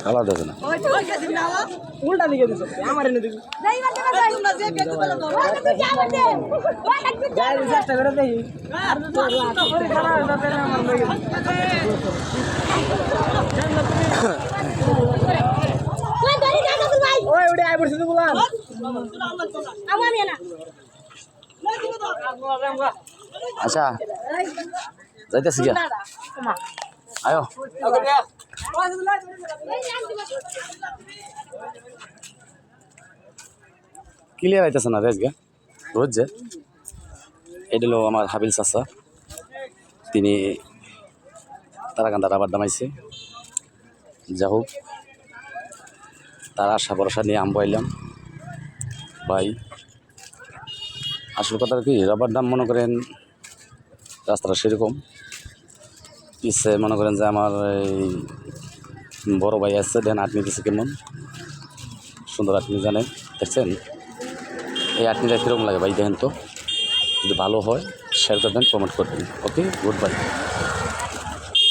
Colour দেখে না উল্টা দিকে দিছো আমার এনে দিবি চেষ্টা করে দেখি ওই ওটা আই পড়ছে তো বলাম আচ্ছা যাইতেছি গিয়া আয়ো ক্লিয়ার আইতেছে না রেস গা রোজ যে এটা হলো আমার হাবিল চাচা তিনি তারাকান্দার আবার দামাইছে যা হোক তার আশা ভরসা নিয়ে আম পাইলাম ভাই আসল কথা কি রাবার দাম মনে করেন রাস্তাটা সেরকম পিছে মনে করেন যে আমার এই বড় ভাই আছে দেন আটনি দিচ্ছে কেমন সুন্দর আটনি জানেন দেখছেন এই আটনিটা কীরকম লাগে ভাই দেখেন তো যদি ভালো হয় শেয়ার করবেন কমেন্ট করবেন ওকে গুড বাই।